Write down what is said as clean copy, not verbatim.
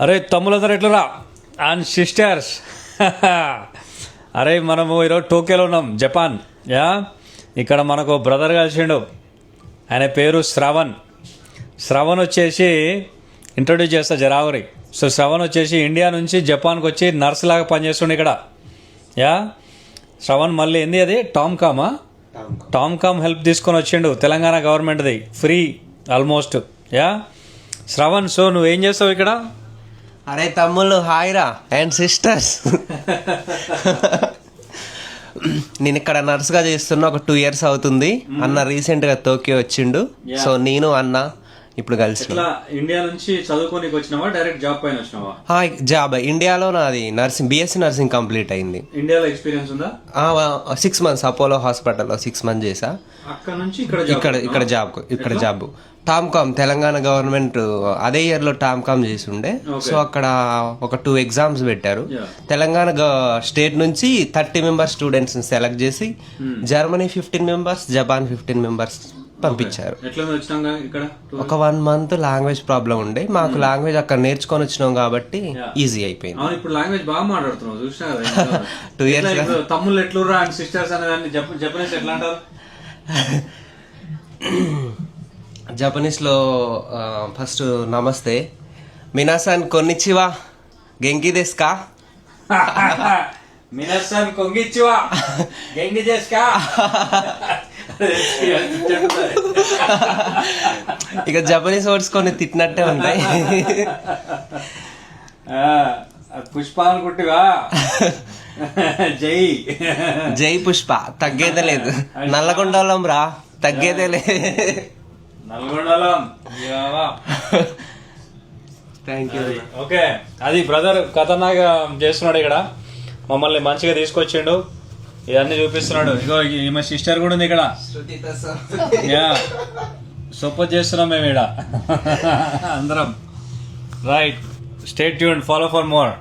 అరే తమ్ములందరూ ఎట్లరా and sisters అరే మనము ఈరోజు టోక్యోలో ఉన్నాం, జపాన్. ఇక్కడ మనకు బ్రదర్ కలిసిండు, ఆయన పేరు శ్రవణ్. శ్రవణ్ వచ్చేసి ఇంట్రొడ్యూస్ చేస్తా జరావరి. సో శ్రవణ్ వచ్చేసి ఇండియా నుంచి జపాన్కి వచ్చి నర్స్ లాగా పనిచేస్తుండే ఇక్కడ. శ్రవణ్ మళ్ళీ ఏంది అది టామ్కామ్ హెల్ప్ తీసుకొని వచ్చిండు తెలంగాణ గవర్నమెంట్ది, ఫ్రీ ఆల్మోస్ట్. శ్రవణ్, సో నువ్వేం చేస్తావు ఇక్కడ? అరే తమ్ముళ్ళు హాయ్ రా అండ్ సిస్టర్స్. నేను ఇక్కడ నర్స్గా చేస్తున్నా, ఒక 2 years అవుతుంది. అన్న రీసెంట్గా టోక్యో వచ్చిండు. సో నేను అన్న ఇప్పుడు కలిసి ఇండియా నుంచి చదువుకోనికి వచ్చినావా, డైరెక్ట్ జాబ్ పైన వచ్చినావా? జాబ్ ఇండియాలో నాది నర్సింగ్, బిఎస్సీ నర్సింగ్ కంప్లీట్ అయింది. ఇండియాలో ఎక్స్పీరియన్స్ ఉందా? 6 months అపోలో హాస్పిటల్లో 6 months చేసా. అక్కడ నుంచి ఇక్కడ జాబ్ టామ్కామ్ తెలంగాణ గవర్నమెంట్ అదే ఇయర్ లో టామ్కామ్ చేసి ఉండే. సో అక్కడ ఒక 2 exams పెట్టారు. తెలంగాణ స్టేట్ నుంచి 30 members స్టూడెంట్స్ సెలెక్ట్ చేసి జర్మనీ 15 members, జపాన్ 15 members పంపించారు. ఒక 1 month లాంగ్వేజ్ ప్రాబ్లం ఉండే, మాకు లాంగ్వేజ్ అక్కడ నేర్చుకొని వచ్చినాం కాబట్టి ఈజీ అయిపోయింది. ఇప్పుడు లాంగ్వేజ్ బాగా మాట్లాడుతున్నావు చూసినా కదా. 2 years తమ్ముళ్ళు ఎట్లురా అండ్ సిస్టర్స్ అనేదాన్ని జపనీస్ ఎట్లా అంటారు? జపనీస్ లో ఫస్ట్ నమస్తే, మినాసాన్ కొన్నిచివా, గెంకి దేస్కా. మినాసాన్ కొంగిచివా, గెంకి దేస్కా. ఇక జపనీస్ వర్డ్స్ కొన్ని తిట్టినట్టే ఉంటాయి. పుష్ప అనుకుంటువా, జై జై పుష్ప, తగ్గేదే లేదు. నల్లగొండలం రా, తగ్గేదే లేదు. నల్గొండలం. Thank you. ఓకే, అది బ్రదర్ ఖతర్నాగా చేస్తున్నాడు ఇక్కడ, మమ్మల్ని మంచిగా తీసుకొచ్చిండు, ఇవన్నీ చూపిస్తున్నాడు. ఇగో ఈమె సిస్టర్ కూడా ఉంది ఇక్కడ, సపోర్ట్ చేస్తున్నాం మేము ఇక్కడ అందరం. Right, stay tuned, follow for more.